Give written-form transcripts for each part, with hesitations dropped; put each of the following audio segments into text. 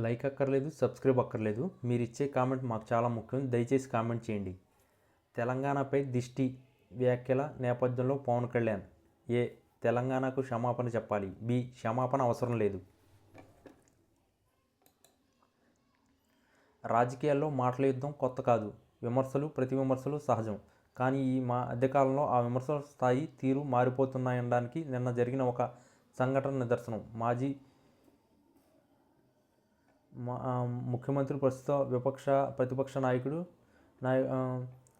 Like అక్కర్లేదు, subscribe అక్కర్లేదు. మీరు ఇచ్చే కామెంట్ మాకు చాలా ముఖ్యం. దయచేసి కామెంట్ చేయండి. తెలంగాణపై దిష్టి వ్యాఖ్యల నేపథ్యంలో పవన్ కళ్యాణ్ ఏ. తెలంగాణకు క్షమాపణ చెప్పాలి. బి. క్షమాపణ అవసరం లేదు. రాజకీయాల్లో మాటల యుద్ధం కొత్త కాదు. విమర్శలు, ప్రతి విమర్శలు సహజం. కానీ ఈ మధ్యకాలంలో ఆ విమర్శల స్థాయి, తీరు మారిపోతున్నాయనడానికి నిన్న జరిగిన ఒక సంఘటన నిదర్శనం. మాజీ ముఖ్యమంత్రి, ప్రస్తుత ప్రతిపక్ష నాయకుడు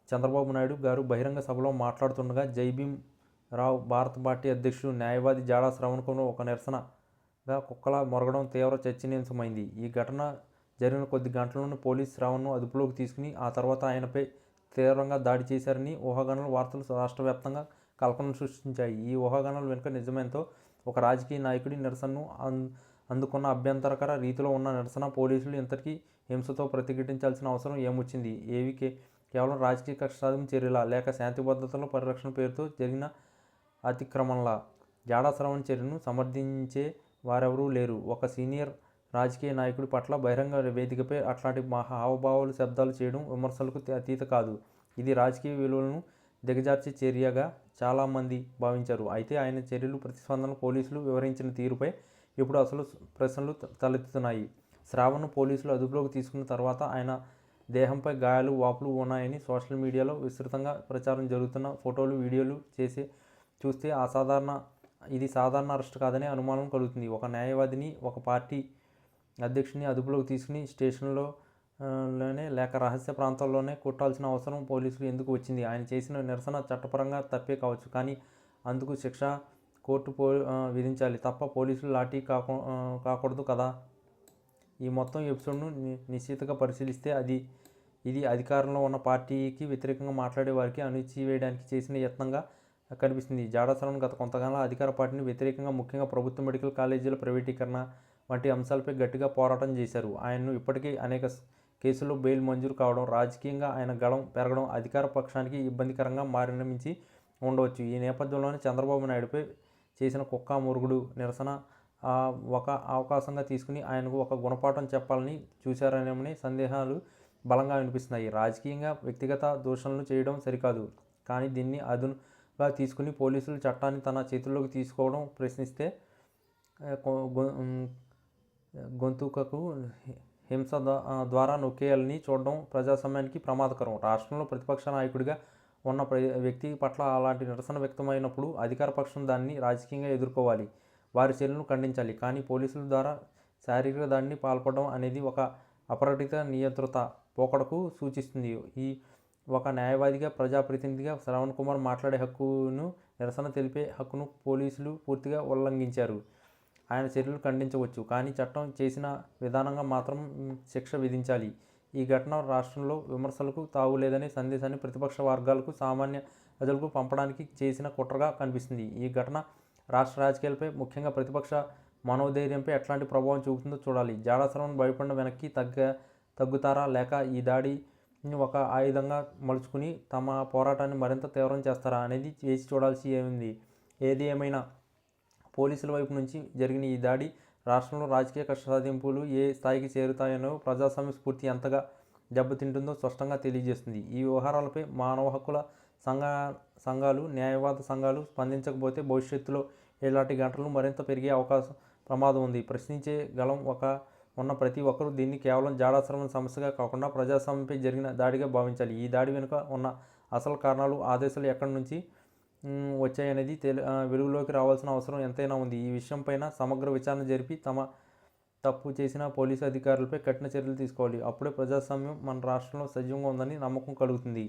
చంద్రబాబు నాయుడు గారు బహిరంగ సభలో మాట్లాడుతుండగా జైభీమ్ రావు భారత పార్టీ అధ్యక్షుడు, న్యాయవాది జాడా శ్రవణ్ కుమార్ ఒక నిరసనగా కుక్కలా మొరగడం తీవ్ర చర్చనీయాంశమైంది. ఈ ఘటన జరిగిన కొద్ది గంటల్లోనే పోలీసు శ్రవణ్ను అదుపులోకి తీసుకుని ఆ తర్వాత ఆయనపై తీవ్రంగా దాడి చేశారని ఊహాగానాల వార్తలు రాష్ట్ర వ్యాప్తంగా కల్పనలు సృష్టించాయి. ఈ ఊహాగానాల వెనుక నిజమేంతో, ఒక రాజకీయ నాయకుడి నిరసనను అందుకున్న అభ్యంతరకర రీతిలో ఉన్న నిరసన, పోలీసులు ఇంతకీ హింసతో ప్రతిఘటించాల్సిన అవసరం ఏమొచ్చింది? ఏవి కేవలం రాజకీయ కక్ష సాధింపు చర్యలా, లేక శాంతి భద్రతల పరిరక్షణ పేరుతో జరిగిన అతిక్రమణలా? జాడా శ్రవణ్ చర్యను సమర్థించే వారెవరూ లేరు. ఒక సీనియర్ రాజకీయ నాయకుడి పట్ల బహిరంగ వేదికపై అట్లాంటి హావభావాలు, శబ్దాలు చేయడం విమర్శలకు అతీత కాదు. ఇది రాజకీయ విలువలను దిగజార్చే చర్యగా చాలామంది భావించారు. అయితే ఆయన చర్యలు, ప్రతిస్పందనలు, పోలీసులు వివరించిన తీరుపై ఇప్పుడు అసలు ప్రశ్నలు తలెత్తుతున్నాయి. శ్రావణ్ను పోలీసులు అదుపులోకి తీసుకున్న తర్వాత ఆయన దేహంపై గాయాలు, వాపులు ఉన్నాయని సోషల్ మీడియాలో విస్తృతంగా ప్రచారం జరుగుతున్న ఫోటోలు, వీడియోలు చూస్తే ఇది సాధారణ అరెస్ట్ కాదనే అనుమానం కలుగుతుంది. ఒక న్యాయవాదిని, ఒక పార్టీ అధ్యక్షుడిని అదుపులోకి తీసుకుని స్టేషన్లోనే లేక రహస్య ప్రాంతాల్లోనే కొట్టాల్సిన అవసరం పోలీసులు ఎందుకు వచ్చింది? ఆయన చేసిన నిరసన చట్టపరంగా తప్పే కావచ్చు, కానీ అందుకు శిక్ష కోర్టు విధించాలి తప్ప పోలీసులు లాఠీ కాకూడదు కదా. ఈ మొత్తం ఎపిసోడ్ను నిశితంగా పరిశీలిస్తే ఇది అధికారంలో ఉన్న పార్టీకి వ్యతిరేకంగా మాట్లాడే వారికి అణిచివేయడానికి చేసిన యత్నంగా కనిపిస్తుంది. జాడా శ్రవణ్ గత కొంతకాలం అధికార పార్టీని వ్యతిరేకంగా, ముఖ్యంగా ప్రభుత్వ మెడికల్ కాలేజీల ప్రైవేటీకరణ వంటి అంశాలపై గట్టిగా పోరాటం చేశారు. ఆయన్ను ఇప్పటికీ అనేక కేసుల్లో బెయిల్ మంజూరు కావడం, రాజకీయంగా ఆయన గళం పెరగడం అధికార పక్షానికి ఇబ్బందికరంగా పరిణమించి ఉండవచ్చు. ఈ నేపథ్యంలోనే చంద్రబాబు నాయుడుపై చేసిన కుక్క మురుగుడు నిరసన ఒక అవకాశంగా తీసుకుని ఆయనకు ఒక గుణపాఠం చెప్పాలని చూశారనేమని సందేహాలు బలంగా వినిపిస్తున్నాయి. రాజకీయంగా వ్యక్తిగత దూషణలు చేయడం సరికాదు, కానీ దీన్ని అదునుగా తీసుకుని పోలీసులు చట్టాన్ని తన చేతుల్లోకి తీసుకోవడం, ప్రశ్నిస్తే గొంతుకకు హింస ద్వారా నొక్కేయాలని చూడడం ప్రజాస్వామ్యానికి ప్రమాదకరం. రాష్ట్రంలో ప్రతిపక్ష నాయకుడిగా ఉన్న వ్యక్తి పట్ల అలాంటి నిరసన వ్యక్తమైనప్పుడు అధికార పక్షం దాన్ని రాజకీయంగా ఎదుర్కోవాలి, వారి చర్యలను ఖండించాలి. కానీ పోలీసుల ద్వారా శారీరక దాడిని పాల్పడడం అనేది ఒక అప్రకటిత నియంత్రిత పోకడకు సూచిస్తుంది. ఒక న్యాయవాదిగా, ప్రజాప్రతినిధిగా శ్రవణ్ కుమార్ మాట్లాడే హక్కును, నిరసన తెలిపే హక్కును పోలీసులు పూర్తిగా ఉల్లంఘించారు. ఆయన చర్యలు ఖండించవచ్చు, కానీ చట్టం చేసిన విధానంగా మాత్రం శిక్ష విధించాలి. ఈ ఘటన రాష్ట్రంలో విమర్శలకు తావులేదనే సందేశాన్ని ప్రతిపక్ష వర్గాలకు, సామాన్య ప్రజలకు పంపడానికి చేసిన కుట్రగా కనిపిస్తుంది. ఈ ఘటన రాష్ట్ర రాజకీయాలపై, ముఖ్యంగా ప్రతిపక్ష మనోధైర్యంపై ఎట్లాంటి ప్రభావం చూపుతుందో చూడాలి. జాడా శ్రవణ్ భయపడిన వెనక్కి తగ్గుతారా, లేక ఈ దాడిని ఒక ఆయుధంగా మలుచుకుని తమ పోరాటాన్ని మరింత తీవ్రం చేస్తారా అనేది వేచి చూడాల్సి ఉంది. ఏది ఏమైనా పోలీసుల వైపు నుంచి జరిగిన ఈ దాడి రాష్ట్రంలో రాజకీయ కక్ష సాధింపులు ఏ స్థాయికి చేరుతాయనో, ప్రజాస్వామ్య స్ఫూర్తి ఎంతగా దెబ్బతింటుందో స్పష్టంగా తెలియజేస్తుంది. ఈ వ్యవహారాలపై మానవ హక్కుల సంఘాలు, న్యాయవాద సంఘాలు స్పందించకపోతే భవిష్యత్తులో ఇలాంటి ఘటనలు మరింత పెరిగే ప్రమాదం ఉంది. ప్రశ్నించే గళం ఉన్న ప్రతి ఒక్కరూ దీన్ని కేవలం జాడా శ్రవణ్ సమస్యగా కాకుండా ప్రజాస్వామ్యంపై జరిగిన దాడిగా భావించాలి. ఈ దాడి వెనుక ఉన్న అసలు కారణాలు, ఆదేశాలు ఎక్కడి నుంచి వచ్చాయనేది వెలుగులోకి రావాల్సిన అవసరం ఎంతైనా ఉంది. ఈ విషయంపైన సమగ్ర విచారణ జరిపి తప్పు చేసిన పోలీసు అధికారులపై కఠిన చర్యలు తీసుకోవాలి. అప్పుడే ప్రజాస్వామ్యం మన రాష్ట్రంలో సజీవంగా ఉందని నమ్మకం కలుగుతుంది.